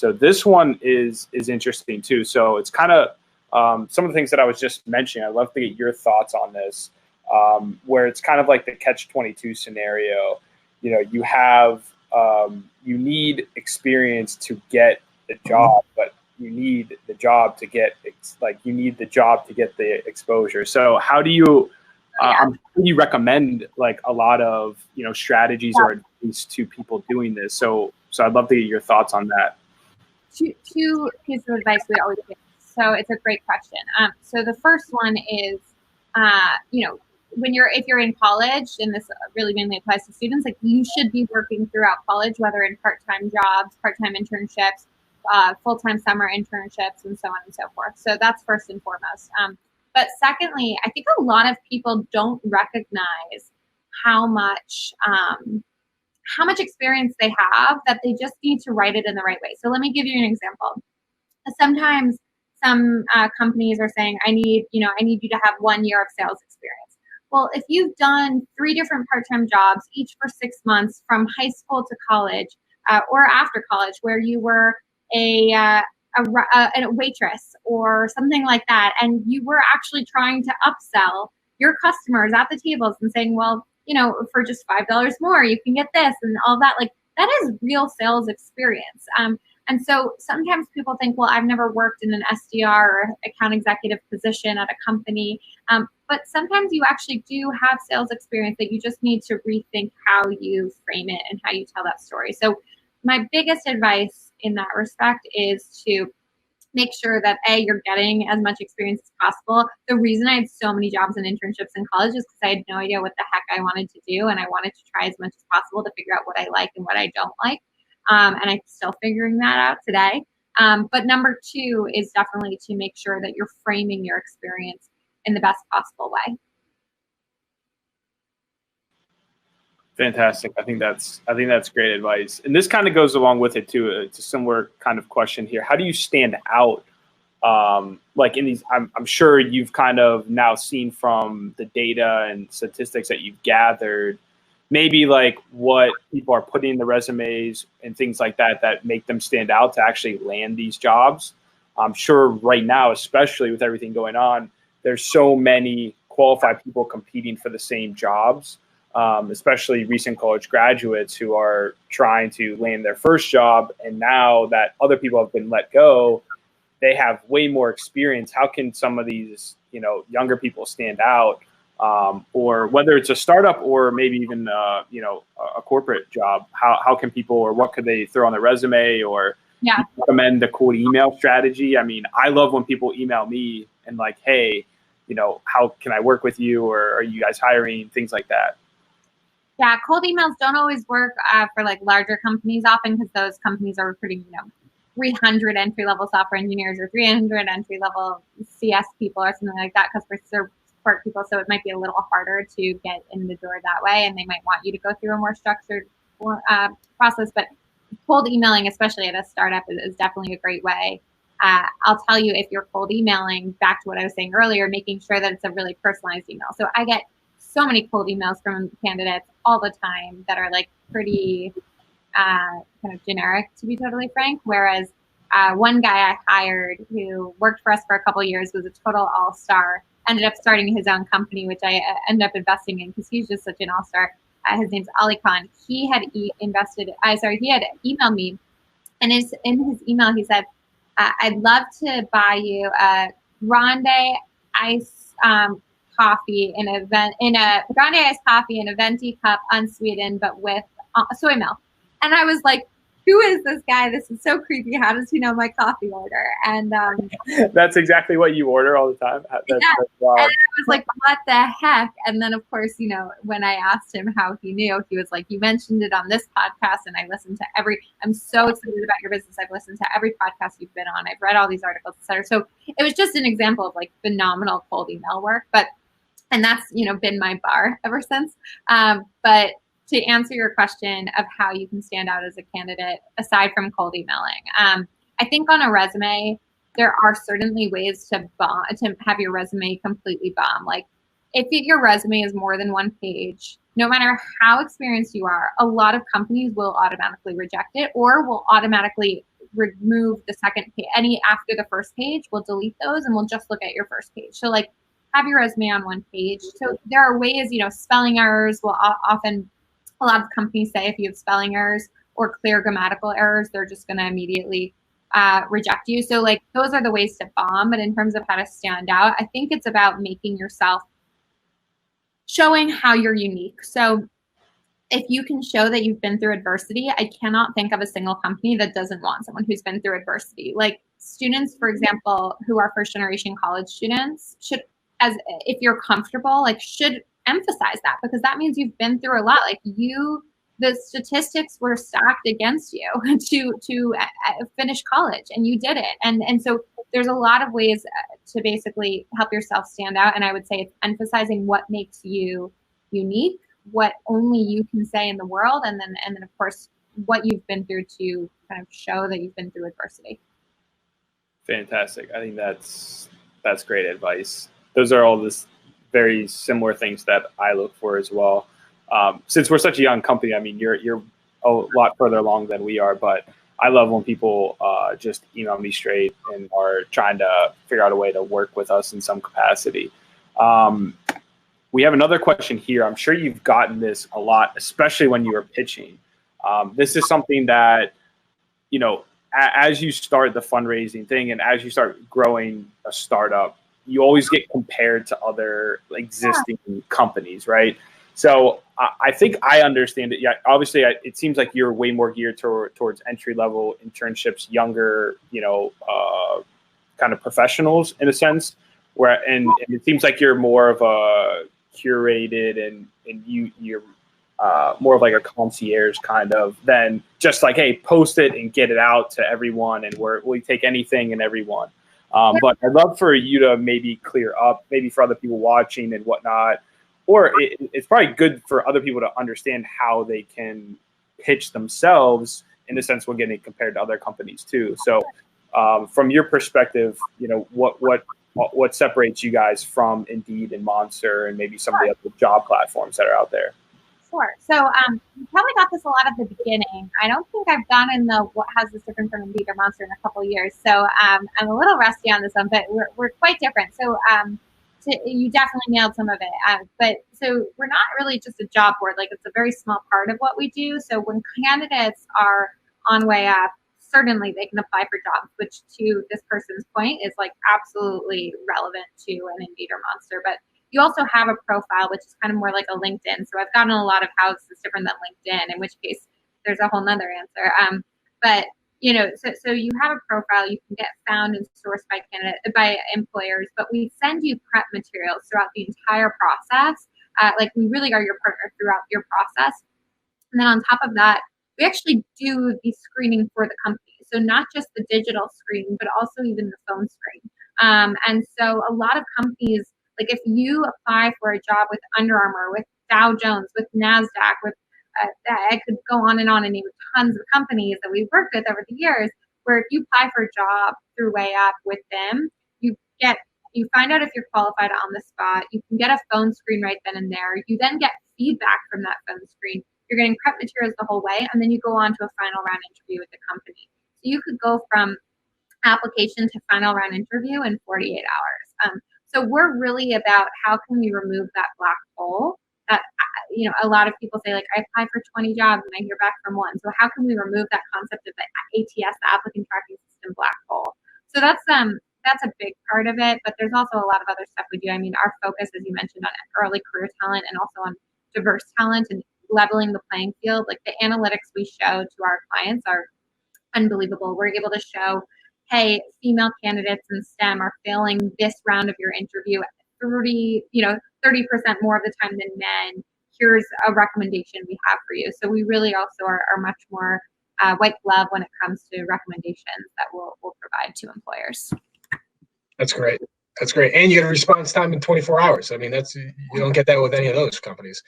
So this one is interesting too. So it's kind of some of the things that I was just mentioning. I'd love to get your thoughts on this, where it's kind of like the catch-22 scenario. You know, you have you need experience to get the job, but you need the job to get the exposure. So how do you how do you recommend like a lot of strategies or advice to people doing this? So I'd love to get your thoughts on that. Two pieces of advice we always give. So it's a great question. So the first one is, if you're in college, and this really mainly applies to students, like you should be working throughout college, whether in part-time jobs, part-time internships, full-time summer internships, and so on and so forth. So that's first and foremost. But secondly, I think a lot of people don't recognize how much experience they have, that they just need to write it in the right way. So let me give you an example. Sometimes some companies are saying, I need you to have 1 year of sales experience. Well, if you've done 3 different part-time jobs, each for 6 months from high school to college or after college, where you were a waitress or something like that, and you were actually trying to upsell your customers at the tables and saying, well, for just $5 more, you can get this and all that, like that is real sales experience. And so sometimes people think, well, I've never worked in an SDR or account executive position at a company. But sometimes you actually do have sales experience that you just need to rethink how you frame it and how you tell that story. So my biggest advice in that respect is to make sure that you're getting as much experience as possible. The reason I had so many jobs and internships in college is because I had no idea what the heck I wanted to do, and I wanted to try as much as possible to figure out what I like and what I don't like. And I'm still figuring that out today. But number 2 is definitely to make sure that you're framing your experience in the best possible way. Fantastic. I think that's great advice. And this kind of goes along with it too. It's a similar kind of question here. How do you stand out? Like in these, I'm sure you've kind of now seen from the data and statistics that you've gathered, maybe like what people are putting in the resumes and things like that make them stand out to actually land these jobs. I'm sure right now, especially with everything going on, there's so many qualified people competing for the same jobs, especially recent college graduates who are trying to land their first job. And now that other people have been let go, they have way more experience. How can some of these, younger people stand out? Or whether it's a startup or maybe even a corporate job, how can people, or what could they throw on their resume, or recommend the cold email strategy? I mean, I love when people email me and like, hey, how can I work with you, or are you guys hiring, things like that. Yeah, cold emails don't always work for like larger companies often, because those companies are recruiting 300 entry-level software engineers or 300 entry-level CS people or something like that, customer support people. So it might be a little harder to get in the door that way, and they might want you to go through a more structured process. But cold emailing, especially at a startup, is definitely a great way. I'll tell you, if you're cold emailing, back to what I was saying earlier, making sure that it's a really personalized email. So I get so many cold emails from candidates all the time that are like pretty kind of generic, to be totally frank. Whereas one guy I hired who worked for us for a couple of years, was a total all-star, ended up starting his own company, which I ended up investing in because he's just such an all-star. His name's Ali Khan. He had he had emailed me, and in his email he said, I'd love to buy you a grande ice coffee in a grande iced coffee in a venti cup, unsweetened, but with soy milk. And I was like, who is this guy? This is so creepy. How does he know my coffee order? And that's exactly what you order all the time. And I was like, what the heck? And then, of course, when I asked him how he knew, he was like, you mentioned it on this podcast, and I listened to I'm so excited about your business. I've listened to every podcast you've been on. I've read all these articles, et cetera. So it was just an example of like phenomenal cold email work. And that's, been my bar ever since. But to answer your question of how you can stand out as a candidate, aside from cold emailing, I think on a resume, there are certainly ways to have your resume completely bomb. Like if your resume is more than 1 page, no matter how experienced you are, a lot of companies will automatically reject it, or will automatically remove the second page. Any after the first page, we'll delete those and we'll just look at your first page. So like have your resume on one page. So there are ways, you know, spelling errors will often, a lot of companies say if you have spelling errors or clear grammatical errors, they're just going to immediately reject you. So like those are the ways to bomb. But in terms of how to stand out, I think it's about making yourself, showing how you're unique. So if you can show that you've been through adversity, I cannot think of a single company that doesn't want someone who's been through adversity. Like students, for example, who are first generation college students should, as if you're comfortable, like should emphasize that, because that means you've been through a lot. Like the statistics were stacked against you to finish college, and you did it. And so there's a lot of ways to basically help yourself stand out. And I would say it's emphasizing what makes you unique, what only you can say in the world, and then of course what you've been through to kind of show that you've been through adversity. Fantastic. I think that's great advice. Those are all this very similar things that I look for as well. Since we're such a young company, I mean, you're a lot further along than we are, but I love when people just email me straight and are trying to figure out a way to work with us in some capacity. We have another question here. I'm sure you've gotten this a lot, especially when you were pitching. This is something that, you know, as you start the fundraising thing and as you start growing a startup, you always get compared to other existing companies, right? So I think I understand it. Yeah, obviously, it seems like you're way more geared towards entry-level internships, younger, you know, kind of professionals in a sense. And it seems like you're more of a curated and you're more of like a concierge kind of than just like, hey, post it and get it out to everyone, and we take anything and everyone. But I'd love for you to maybe clear up, maybe for other people watching and whatnot, or it's probably good for other people to understand how they can pitch themselves in the sense we're getting compared to other companies too. So from your perspective, you know, what separates you guys from Indeed and Monster and maybe some of the other job platforms that are out there? Sure. So you probably got this a lot at the beginning. I don't think I've done in the what has this different from Indeed or Monster in a couple of years. So I'm a little rusty on this one, but we're quite different. So you definitely nailed some of it. But so we're not really just a job board. Like it's a very small part of what we do. So when candidates are on WayUp, certainly they can apply for jobs, which to this person's point is like absolutely relevant to an Indeed or Monster. But you also have a profile, which is kind of more like a LinkedIn. So I've gotten a lot of how this is different than LinkedIn, in which case there's a whole nother answer. But you know, so you have a profile, you can get found and sourced by employers, but we send you prep materials throughout the entire process. Like we really are your partner throughout your process. And then on top of that, we actually do the screening for the company. So not just the digital screen, but also even the phone screen. And so a lot of companies, like if you apply for a job with Under Armour, with Dow Jones, with NASDAQ, with I could go on and name tons of companies that we've worked with over the years, where if you apply for a job through WayUp with them, you find out if you're qualified on the spot. You can get a phone screen right then and there. You then get feedback from that phone screen. You're getting prep materials the whole way, and then you go on to a final round interview with the company. So you could go from application to final round interview in 48 hours. So we're really about how can we remove that black hole that, you know, a lot of people say, like, I apply for 20 jobs and I hear back from one. So how can we remove that concept of the ATS, the applicant tracking system, black hole? So that's a big part of it, but there's also a lot of other stuff we do. I mean, our focus, as you mentioned, on early career talent and also on diverse talent and leveling the playing field. Like the analytics we show to our clients are unbelievable. We're able to show, hey, female candidates in STEM are failing this round of your interview 30% more of the time than men. Here's a recommendation we have for you. So we really also are much more white glove when it comes to recommendations that we'll provide to employers. That's great. That's great. And you get a response time in 24 hours. I mean, you don't get that with any of those companies.